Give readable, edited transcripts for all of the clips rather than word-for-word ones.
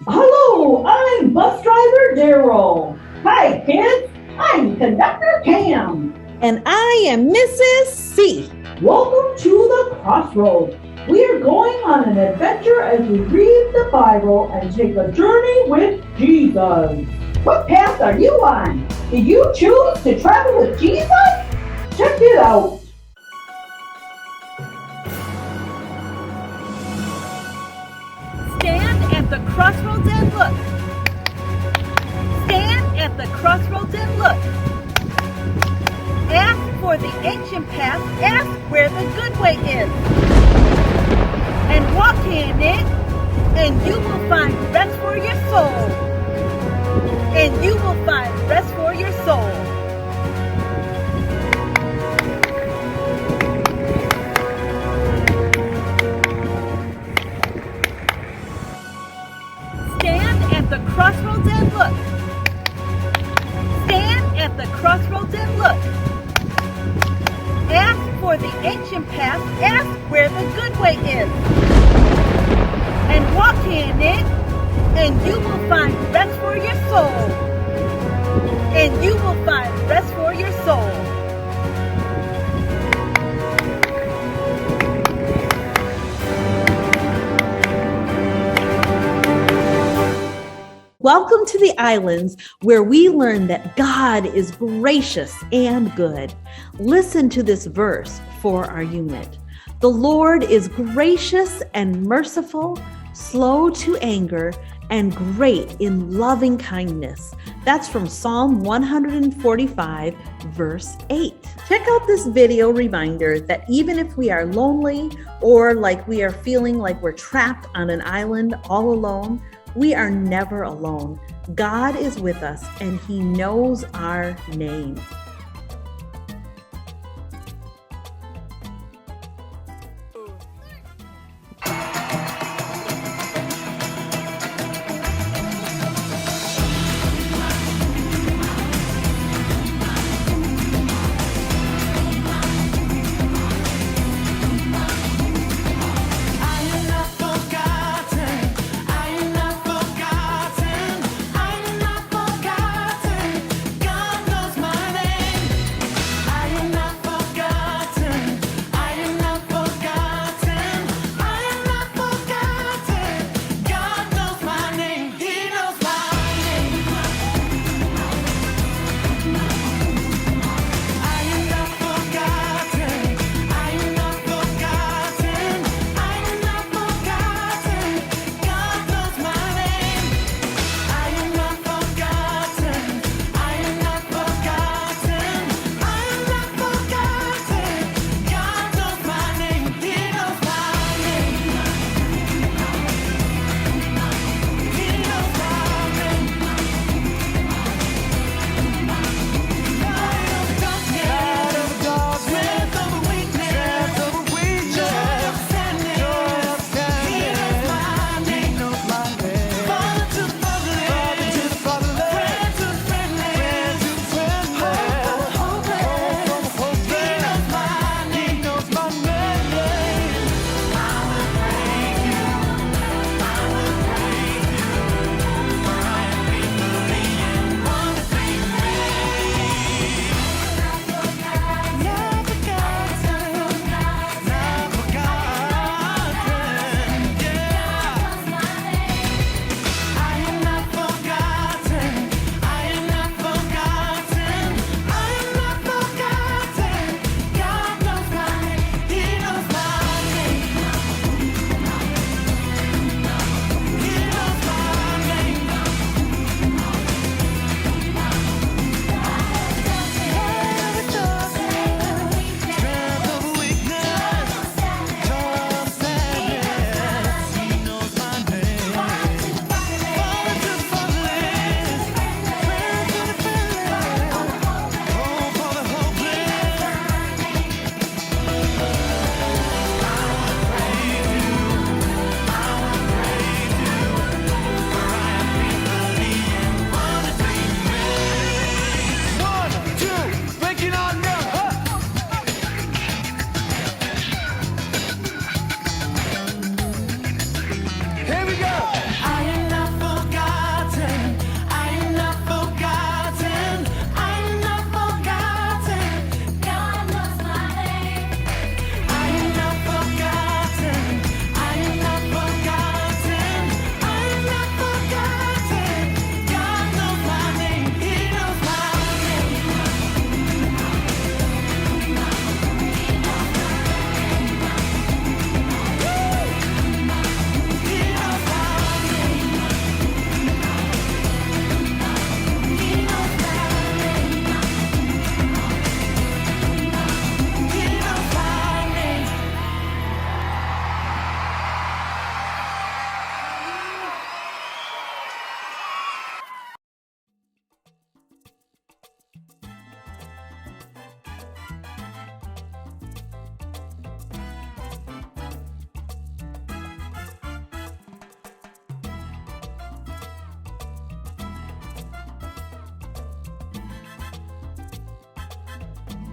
Hello, I'm bus driver Daryl. Hi, kids. I'm conductor Cam. And I am Mrs. C. Welcome to the Crossroads. We are going on an adventure as we read the Bible and take a journey with Jesus. What path are you on? Did you choose to travel with Jesus? Check it out. Stand at the crossroads and look. Stand at the crossroads and look. Ask for the ancient path. Ask where the good way is. And walk in it, and you will find rest for your soul. And you will find rest for your soul. Stand at the crossroads and look. Stand at the crossroads and look. Ask for the ancient path. Ask where the good way is. And walk in it, and you will find rest for your soul. And you will find rest for your soul. Welcome to the islands where we learn that God is gracious and good. Listen to this verse for our unit. The Lord is gracious and merciful, slow to anger, and great in loving kindness. That's from Psalm 145, verse 8. Check out this video reminder that even if we are lonely or like we are feeling like we're trapped on an island all alone, we are never alone. God is with us and He knows our name. God knows my name.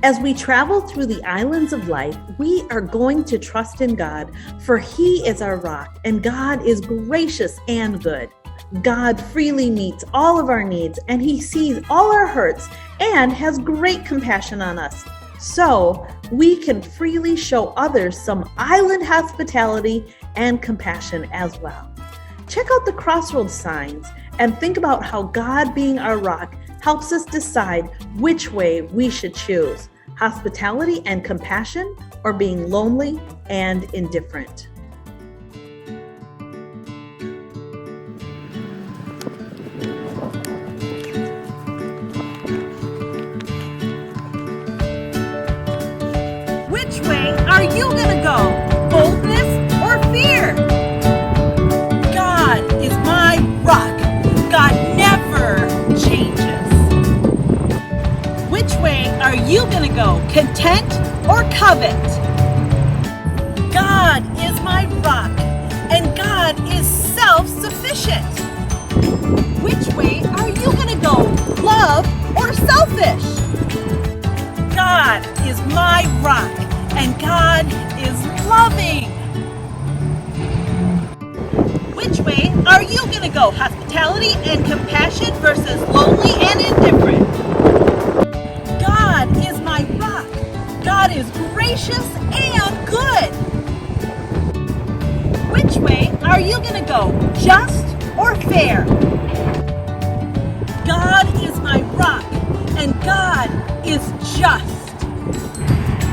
As we travel through the islands of life, we are going to trust in God, for He is our rock, and God is gracious and good. God freely meets all of our needs, and He sees all our hurts and has great compassion on us. So we can freely show others some island hospitality and compassion as well. Check out the Crossroads signs and think about how God being our rock helps us decide which way we should choose, hospitality and compassion or being lonely and indifferent. Which way are you gonna go? Boldness or fear? God is my rock. God never changes. Which way are you gonna go? Content or covet? God is my rock, and God is self-sufficient. Which way are you gonna go? Love or selfish? God is my rock, and God is loving. Which way are you gonna go? Hospitality and compassion versus lonely and indifferent? God is my rock. God is gracious and good. Which way are you gonna go? Just or fair? God is my rock, and God is just.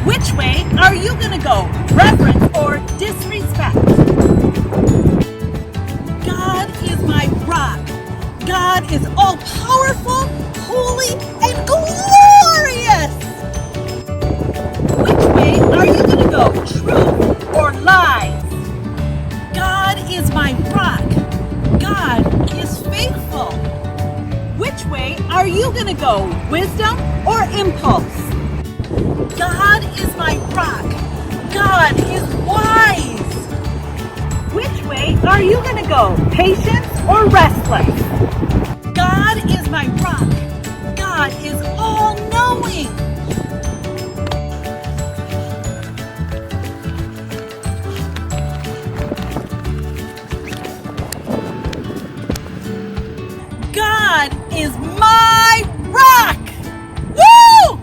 Which way are you gonna go? Reverence or disrespect? God is my rock. God is all-powerful, holy, and glorious. Which way are you gonna go? Truth or lies? God is my rock. God is faithful. Which way are you gonna go? Wisdom or impulse? God is my rock. God is wise. Which way are you gonna go? Patience or restless? God is my rock. God is all-knowing. God is my rock! Woo!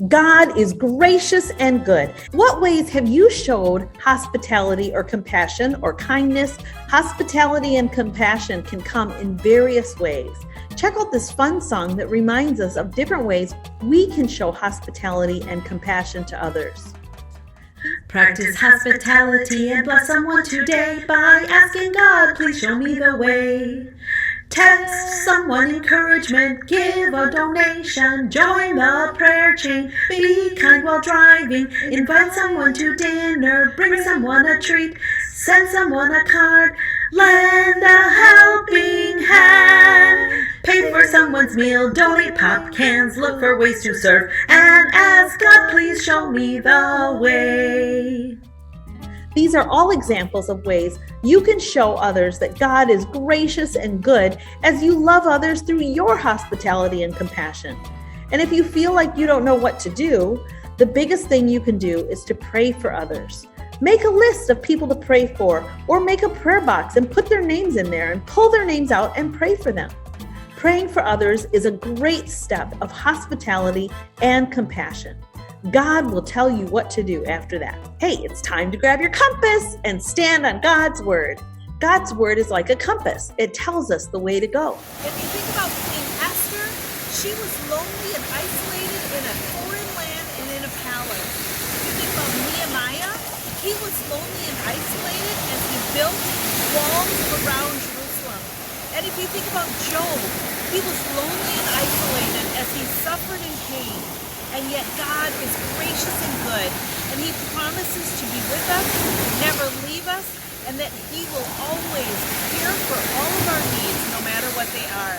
God is gracious and good. What ways have you showed hospitality or compassion or kindness? Hospitality and compassion can come in various ways. Check out this fun song that reminds us of different ways we can show hospitality and compassion to others. Practice hospitality and bless someone today by asking God, please show me the way. Text someone encouragement, give a donation, join the prayer chain, be kind while driving, invite someone to dinner, bring someone a treat, send someone a card, lend a helping hand, pay for someone's meal, donate pop cans, look for ways to serve, and ask God, please show me the way. These are all examples of ways you can show others that God is gracious and good as you love others through your hospitality and compassion. And if you feel like you don't know what to do, the biggest thing you can do is to pray for others. Make a list of people to pray for, or make a prayer box and put their names in there and pull their names out and pray for them. Praying for others is a great step of hospitality and compassion. God will tell you what to do after that. Hey, it's time to grab your compass and stand on God's word. God's word is like a compass. It tells us the way to go. If you think about Queen Esther, she was lonely and isolated in a foreign land and in a palace. If you think about Nehemiah, he was lonely and isolated as he built walls around Jerusalem. And if you think about Job, he was lonely and isolated as he suffered in pain. And yet God is gracious and good, and He promises to be with us, never leave us, and that He will always care for all of our needs, no matter what they are.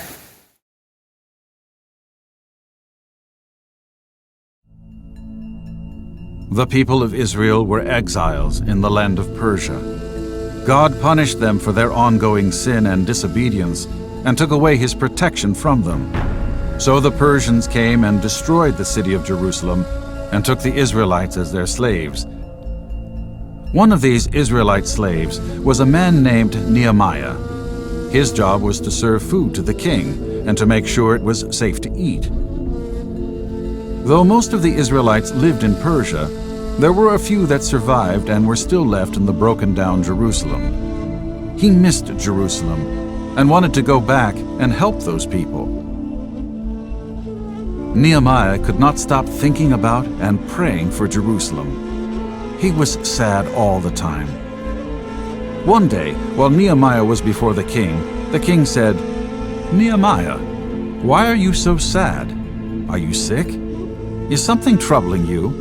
The people of Israel were exiles in the land of Persia. God punished them for their ongoing sin and disobedience and took away His protection from them. So the Persians came and destroyed the city of Jerusalem and took the Israelites as their slaves. One of these Israelite slaves was a man named Nehemiah. His job was to serve food to the king and to make sure it was safe to eat. Though most of the Israelites lived in Persia, there were a few that survived and were still left in the broken-down Jerusalem. He missed Jerusalem and wanted to go back and help those people. Nehemiah could not stop thinking about and praying for Jerusalem. He was sad all the time. One day, while Nehemiah was before the king said, "Nehemiah, why are you so sad? Are you sick? Is something troubling you?"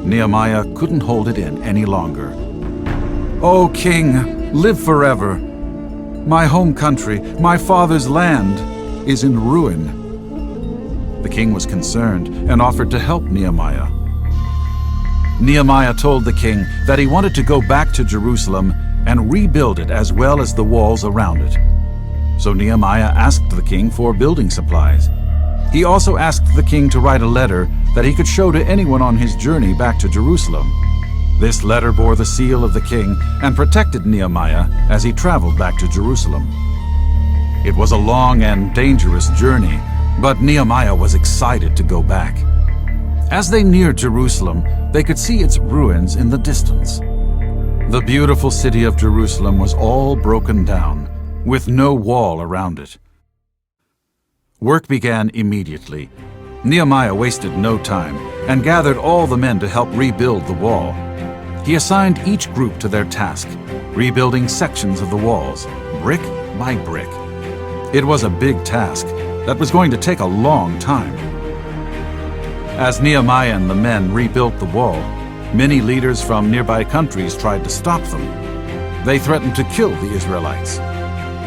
Nehemiah couldn't hold it in any longer. "O king, live forever. My home country, my father's land, is in ruin." The king was concerned and offered to help Nehemiah. Nehemiah told the king that he wanted to go back to Jerusalem and rebuild it as well as the walls around it. So Nehemiah asked the king for building supplies. He also asked the king to write a letter that he could show to anyone on his journey back to Jerusalem. This letter bore the seal of the king and protected Nehemiah as he traveled back to Jerusalem. It was a long and dangerous journey, but Nehemiah was excited to go back. As they neared Jerusalem, they could see its ruins in the distance. The beautiful city of Jerusalem was all broken down, with no wall around it. Work began immediately. Nehemiah wasted no time and gathered all the men to help rebuild the wall. He assigned each group to their task, rebuilding sections of the walls, brick by brick. It was a big task that was going to take a long time. As Nehemiah and the men rebuilt the wall, many leaders from nearby countries tried to stop them. They threatened to kill the Israelites.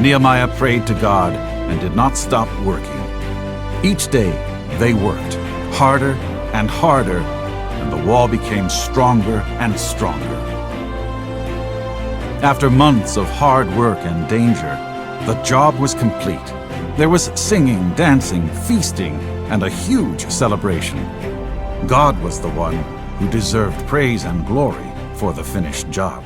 Nehemiah prayed to God and did not stop working. Each day, they worked harder and harder, and the wall became stronger and stronger. After months of hard work and danger, the job was complete. There was singing, dancing, feasting, and a huge celebration. God was the one who deserved praise and glory for the finished job.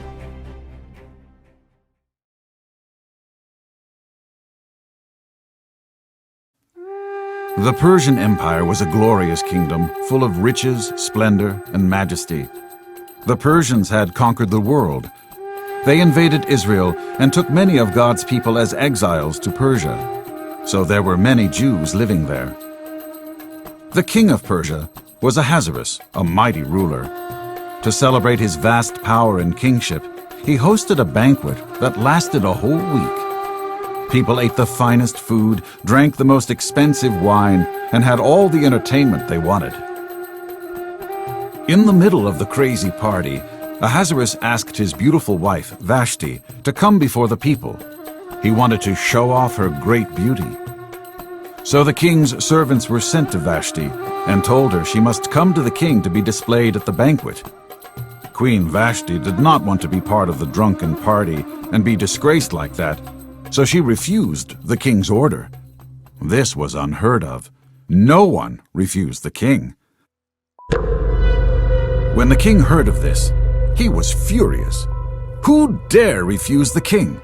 The Persian Empire was a glorious kingdom full of riches, splendor, and majesty. The Persians had conquered the world. They invaded Israel and took many of God's people as exiles to Persia. So there were many Jews living there. The king of Persia was Ahasuerus, a mighty ruler. To celebrate his vast power and kingship, he hosted a banquet that lasted a whole week. People ate the finest food, drank the most expensive wine, and had all the entertainment they wanted. In the middle of the crazy party, Ahasuerus asked his beautiful wife, Vashti, to come before the people. He wanted to show off her great beauty. So the king's servants were sent to Vashti and told her she must come to the king to be displayed at the banquet. Queen Vashti did not want to be part of the drunken party and be disgraced like that, so she refused the king's order. This was unheard of. No one refused the king. When the king heard of this, he was furious. Who dare refuse the king?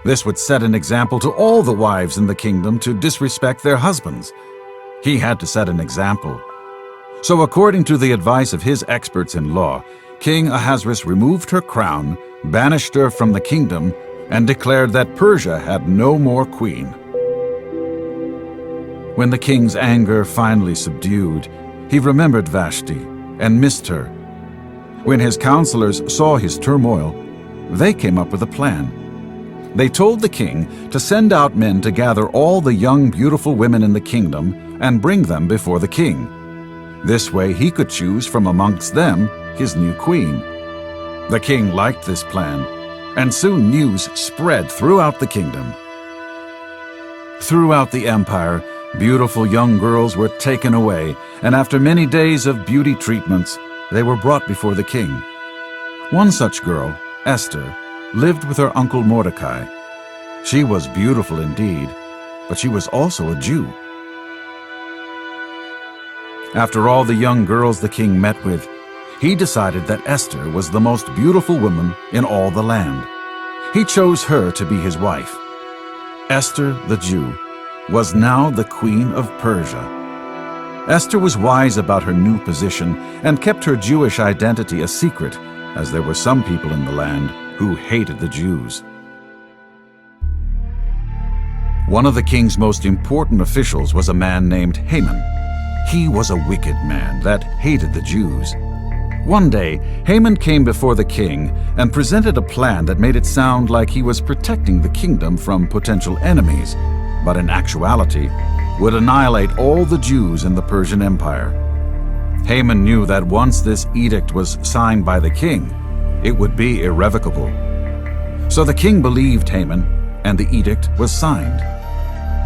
This would set an example to all the wives in the kingdom to disrespect their husbands. He had to set an example. So according to the advice of his experts in law, King Ahasuerus removed her crown, banished her from the kingdom, and declared that Persia had no more queen. When the king's anger finally subdued, he remembered Vashti and missed her. When his counselors saw his turmoil, they came up with a plan. They told the king to send out men to gather all the young, beautiful women in the kingdom and bring them before the king. This way he could choose from amongst them his new queen. The king liked this plan, and soon news spread throughout the kingdom. Throughout the empire, beautiful young girls were taken away, and after many days of beauty treatments, they were brought before the king. One such girl, Esther, lived with her uncle Mordecai. She was beautiful indeed, but she was also a Jew. After all the young girls the king met with, he decided that Esther was the most beautiful woman in all the land. He chose her to be his wife. Esther the Jew was now the queen of Persia. Esther was wise about her new position and kept her Jewish identity a secret, as there were some people in the land who hated the Jews. One of the king's most important officials was a man named Haman. He was a wicked man that hated the Jews. One day, Haman came before the king and presented a plan that made it sound like he was protecting the kingdom from potential enemies, but in actuality would annihilate all the Jews in the Persian Empire. Haman knew that once this edict was signed by the king, it would be irrevocable. So the king believed Haman, and the edict was signed.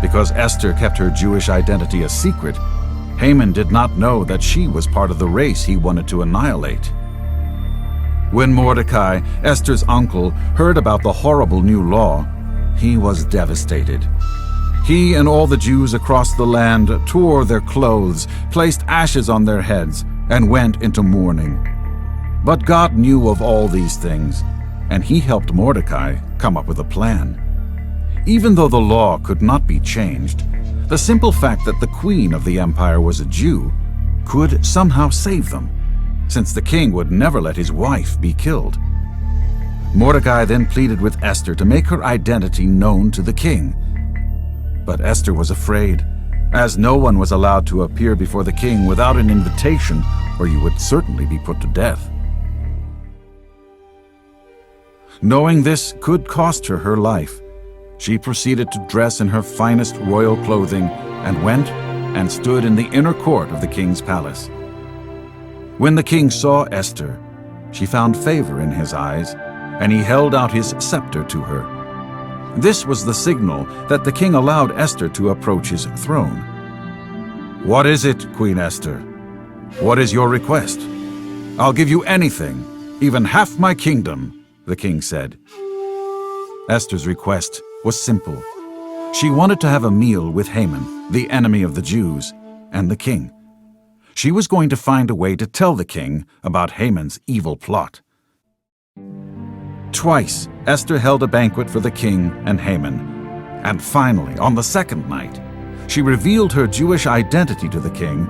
Because Esther kept her Jewish identity a secret, Haman did not know that she was part of the race he wanted to annihilate. When Mordecai, Esther's uncle, heard about the horrible new law, he was devastated. He and all the Jews across the land tore their clothes, placed ashes on their heads, and went into mourning. But God knew of all these things, and he helped Mordecai come up with a plan. Even though the law could not be changed, the simple fact that the queen of the empire was a Jew could somehow save them, since the king would never let his wife be killed. Mordecai then pleaded with Esther to make her identity known to the king. But Esther was afraid, as no one was allowed to appear before the king without an invitation, or you would certainly be put to death. Knowing this could cost her life, she proceeded to dress in her finest royal clothing and went and stood in the inner court of the king's palace. When the king saw Esther, she found favor in his eyes, and he held out his scepter to her. This was the signal that the king allowed Esther to approach his throne. "What is it, Queen Esther? What is your request? I'll give you anything, even half my kingdom," the king said. Esther's request was simple. She wanted to have a meal with Haman, the enemy of the Jews, and the king. She was going to find a way to tell the king about Haman's evil plot. Twice, Esther held a banquet for the king and Haman, and finally, on the second night, she revealed her Jewish identity to the king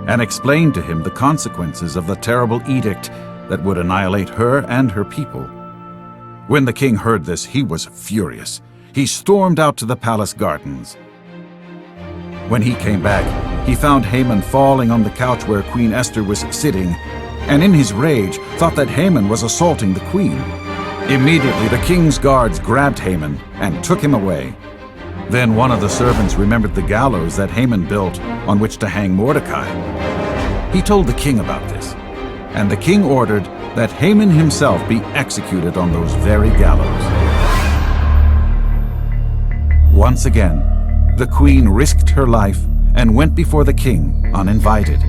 and explained to him the consequences of the terrible edict that would annihilate her and her people. When the king heard this, he was furious. He stormed out to the palace gardens. When he came back, he found Haman falling on the couch where Queen Esther was sitting, and in his rage thought that Haman was assaulting the queen. Immediately the king's guards grabbed Haman and took him away. Then one of the servants remembered the gallows that Haman built on which to hang Mordecai. He told the king about this, and the king ordered that Haman himself be executed on those very gallows. Once again, the queen risked her life and went before the king uninvited.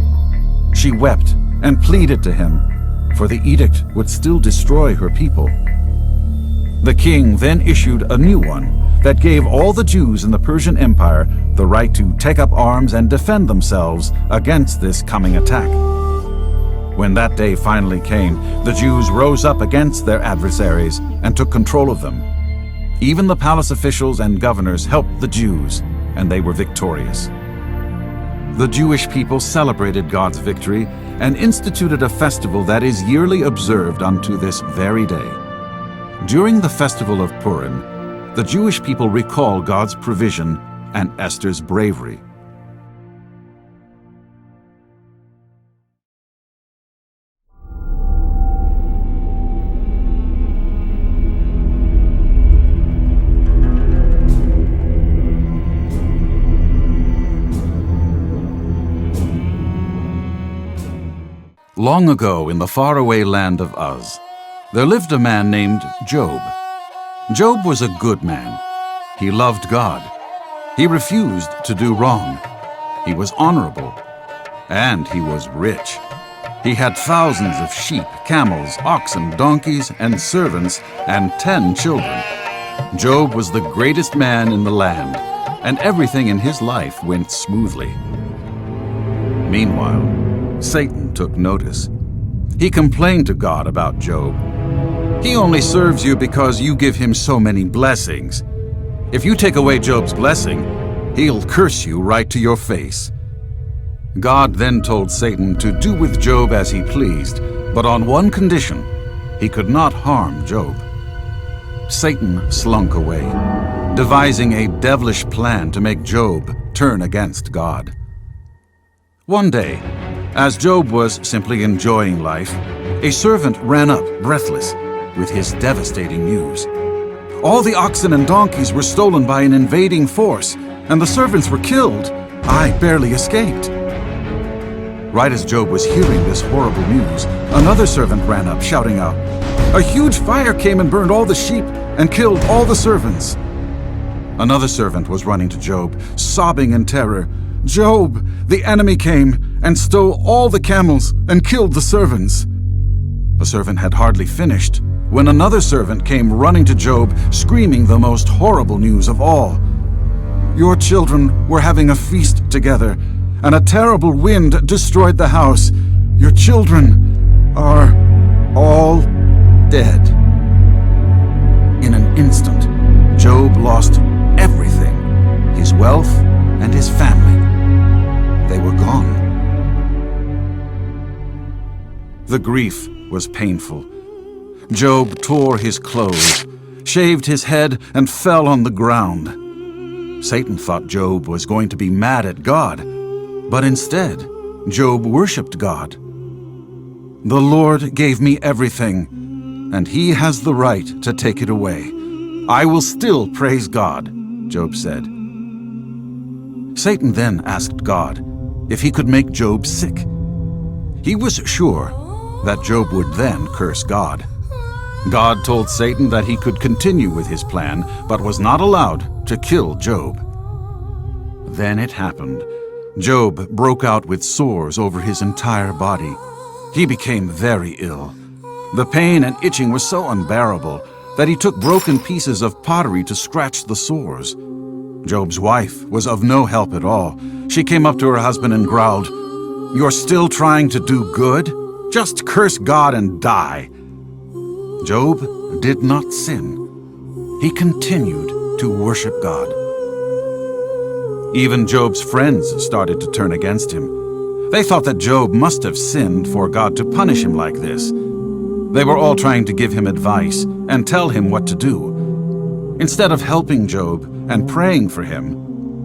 She wept and pleaded to him, for the edict would still destroy her people. The king then issued a new one that gave all the Jews in the Persian Empire the right to take up arms and defend themselves against this coming attack. When that day finally came, the Jews rose up against their adversaries and took control of them. Even the palace officials and governors helped the Jews, and they were victorious. The Jewish people celebrated God's victory and instituted a festival that is yearly observed unto this very day. During the festival of Purim, the Jewish people recall God's provision and Esther's bravery. Long ago, in the faraway land of Uz, there lived a man named Job. Job was a good man. He loved God. He refused to do wrong. He was honorable. And he was rich. He had thousands of sheep, camels, oxen, donkeys, and servants, and 10 children. Job was the greatest man in the land, and everything in his life went smoothly. Meanwhile, Satan took notice. He complained to God about Job. "He only serves you because you give him so many blessings. If you take away Job's blessing, he'll curse you right to your face." God then told Satan to do with Job as he pleased, but on one condition: he could not harm Job. Satan slunk away, devising a devilish plan to make Job turn against God. One day, as Job was simply enjoying life, a servant ran up, breathless, with his devastating news. All the oxen and donkeys were stolen by an invading force, and the servants were killed. I barely escaped. Right as Job was hearing this horrible news, another servant ran up, shouting out, "A huge fire came and burned all the sheep and killed all the servants." Another servant was running to Job, sobbing in terror, "Job, the enemy came and stole all the camels and killed the servants." The servant had hardly finished when another servant came running to Job, screaming the most horrible news of all. "Your children were having a feast together, and a terrible wind destroyed the house. Your children are all dead." In an instant, Job lost everything, his wealth and his family. They were gone. The grief was painful. Job tore his clothes, shaved his head, and fell on the ground. Satan thought Job was going to be mad at God, but instead, Job worshipped God. "The Lord gave me everything, and he has the right to take it away. I will still praise God," Job said. Satan then asked God if he could make Job sick. He was sure that Job would then curse God. God told Satan that he could continue with his plan, but was not allowed to kill Job. Then it happened. Job broke out with sores over his entire body. He became very ill. The pain and itching was so unbearable that he took broken pieces of pottery to scratch the sores. Job's wife was of no help at all. She came up to her husband and growled, "You're still trying to do good? Just curse God and die." Job did not sin. He continued to worship God. Even Job's friends started to turn against him. They thought that Job must have sinned for God to punish him like this. They were all trying to give him advice and tell him what to do. Instead of helping Job and praying for him,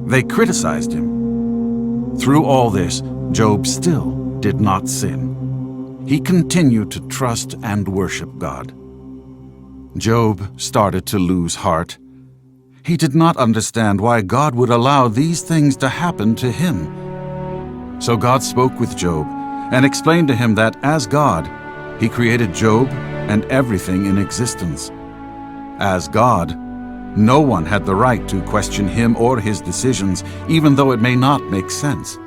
they criticized him. Through all this, Job still did not sin. He continued to trust and worship God. Job started to lose heart. He did not understand why God would allow these things to happen to him. So God spoke with Job and explained to him that as God, he created Job and everything in existence. As God, no one had the right to question him or his decisions, even though it may not make sense.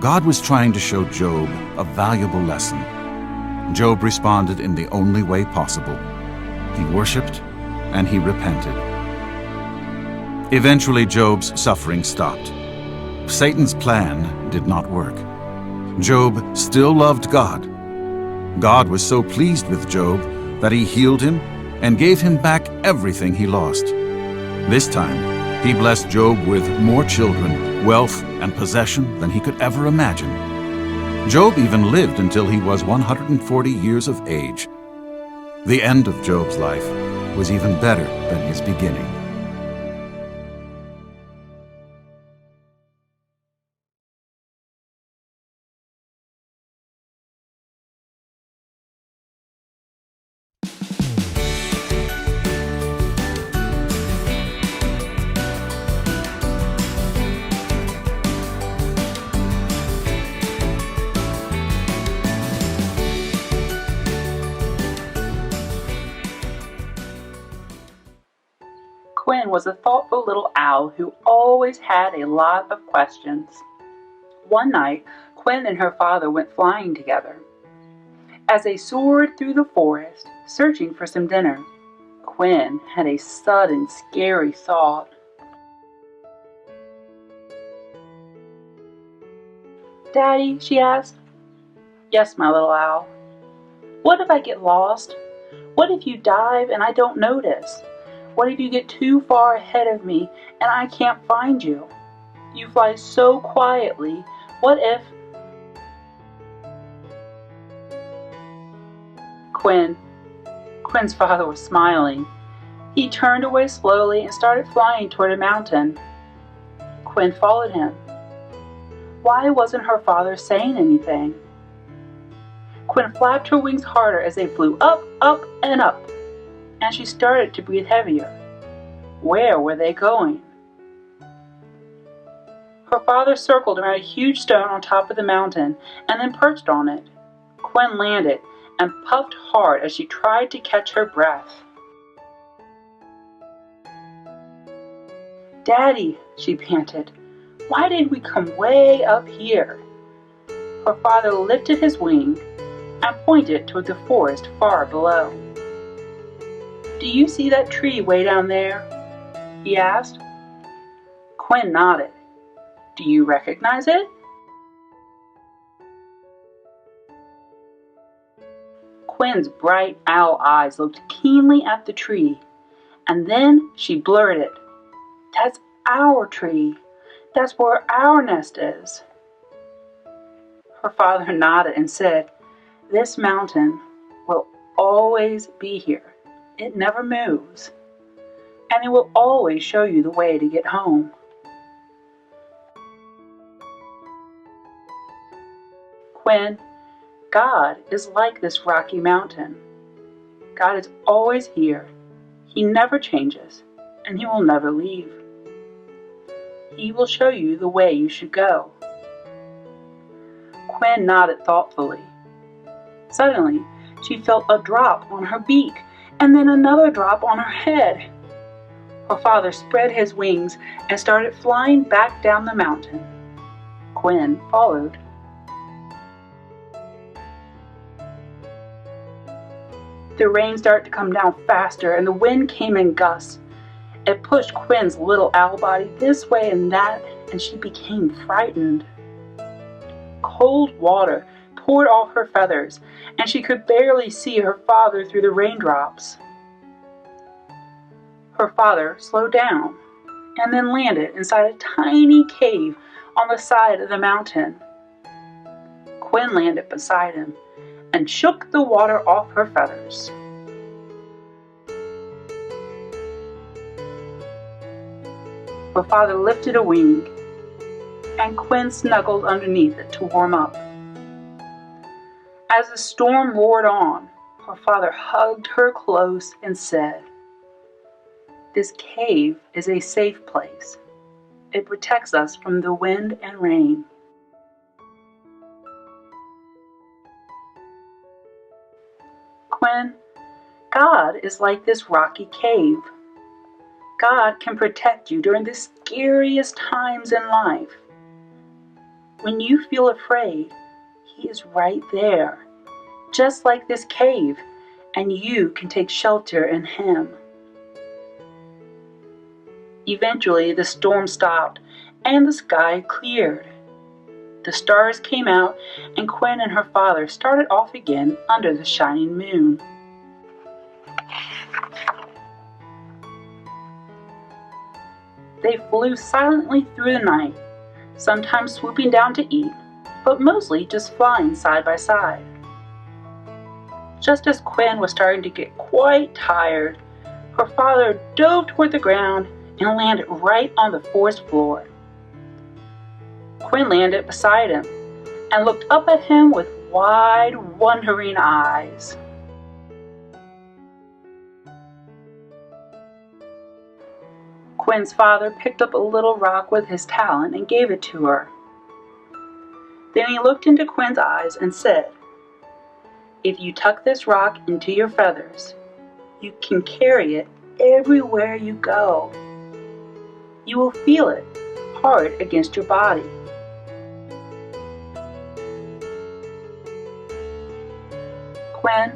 God was trying to show Job a valuable lesson. Job responded in the only way possible. He worshiped and he repented. Eventually, Job's suffering stopped. Satan's plan did not work. Job still loved God. God was so pleased with Job that he healed him and gave him back everything he lost. This time, he blessed Job with more children, wealth, and possession than he could ever imagine. Job even lived until he was 140 years of age. The end of Job's life was even better than his beginning. Quinn was a thoughtful little owl who always had a lot of questions. One night, Quinn and her father went flying together. As they soared through the forest, searching for some dinner, Quinn had a sudden, scary thought. "Daddy," she asked. "Yes, my little owl." "What if I get lost? What if you dive and I don't notice? What if you get too far ahead of me and I can't find you? You fly so quietly. What if—" Quinn's father was smiling. He turned away slowly and started flying toward a mountain. Quinn followed him. Why wasn't her father saying anything? Quinn flapped her wings harder as they flew up, up, and up, and she started to breathe heavier. Where were they going? Her father circled around a huge stone on top of the mountain and then perched on it. Quinn landed and puffed hard as she tried to catch her breath. "Daddy," she panted, "why did we come way up here?" Her father lifted his wing and pointed toward the forest far below. "Do you see that tree way down there?" he asked. Quinn nodded. "Do you recognize it?" Quinn's bright owl eyes looked keenly at the tree, and then she blurted, "That's our tree. That's where our nest is." Her father nodded and said, "This mountain will always be here. It never moves. And it will always show you the way to get home." Quinn, God is like this rocky mountain. God is always here. He never changes, and He will never leave. He will show you the way you should go. Quinn nodded thoughtfully. Suddenly, she felt a drop on her beak, and then another drop on her head. Her father spread his wings and started flying back down the mountain. Quinn followed. The rain started to come down faster, and the wind came in gusts. It pushed Quinn's little owl body this way and that, and she became frightened. Cold water poured off her feathers, and she could barely see her father through the raindrops. Her father slowed down and then landed inside a tiny cave on the side of the mountain. Quinn landed beside him and shook the water off her feathers. Her father lifted a wing, and Quinn snuggled underneath it to warm up. As the storm roared on, her father hugged her close and said, "This cave is a safe place. It protects us from the wind and rain." Quinn, God is like this rocky cave. God can protect you during the scariest times in life. When you feel afraid, He is right there, just like this cave, and you can take shelter in Him. Eventually, the storm stopped and the sky cleared. The stars came out, and Quinn and her father started off again under the shining moon. They flew silently through the night, sometimes swooping down to eat, but mostly just flying side by side. Just as Quinn was starting to get quite tired, her father dove toward the ground and landed right on the forest floor. Quinn landed beside him and looked up at him with wide, wondering eyes. Quinn's father picked up a little rock with his talon and gave it to her. Then he looked into Quinn's eyes and said, "If you tuck this rock into your feathers, you can carry it everywhere you go. You will feel it hard against your body." Quinn,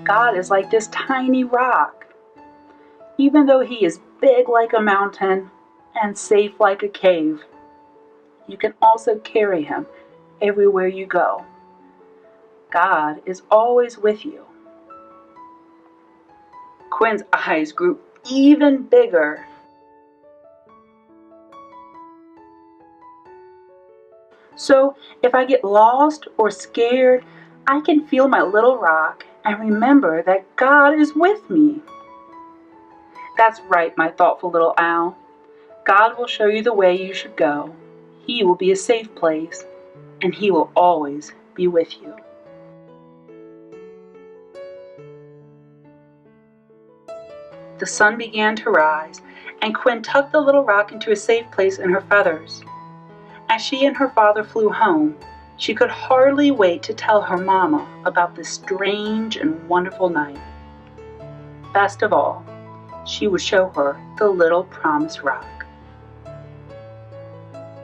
God is like this tiny rock. Even though He is big like a mountain and safe like a cave, you can also carry Him everywhere you go. God is always with you. Quinn's eyes grew even bigger. So if I get lost or scared, I can feel my little rock and remember that God is with me. That's right, my thoughtful little owl. God will show you the way you should go. He will be a safe place, and He will always be with you. The sun began to rise, and Quinn tucked the little rock into a safe place in her feathers. As she and her father flew home, she could hardly wait to tell her mama about this strange and wonderful night. Best of all, she would show her the little promised rock.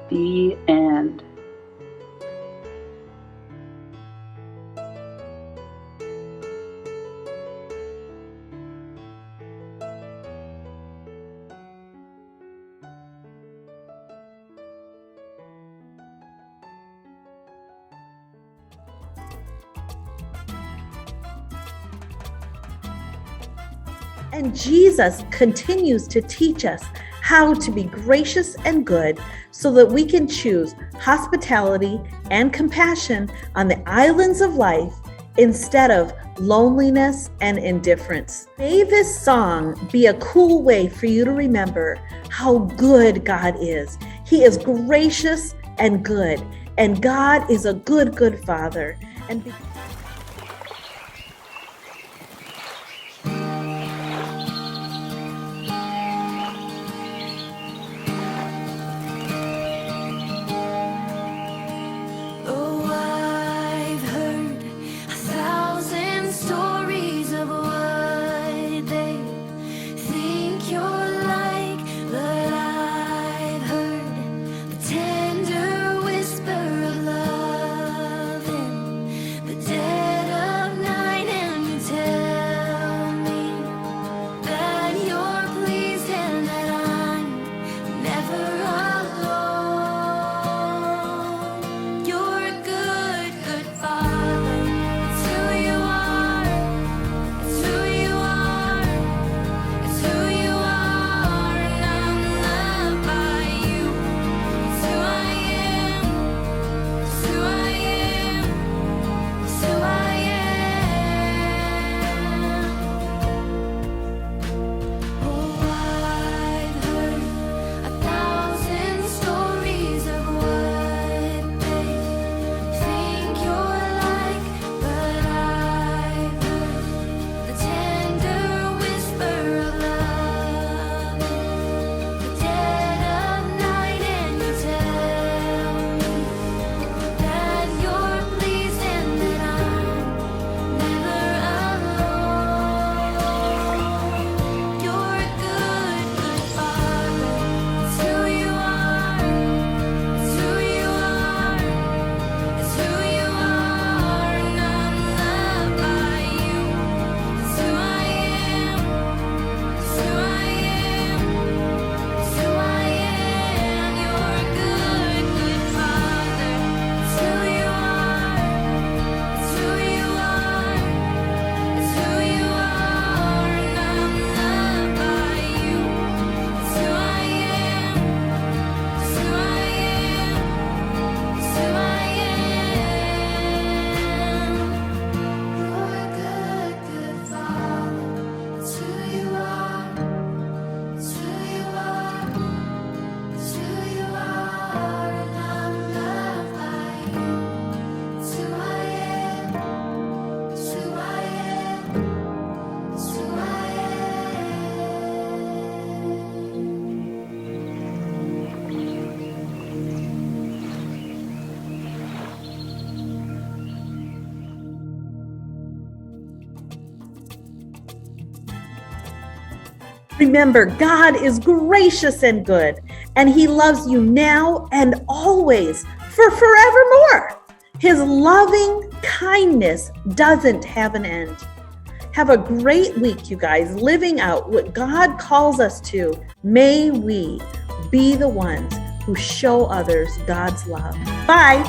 The end. And Jesus continues to teach us how to be gracious and good so that we can choose hospitality and compassion on the islands of life instead of loneliness and indifference. May this song be a cool way for you to remember how good God is. He is gracious and good, and God is a good, good Father. And remember, God is gracious and good, and He loves you now and always for forevermore. His loving kindness doesn't have an end. Have a great week, you guys, living out what God calls us to. May we be the ones who show others God's love. Bye.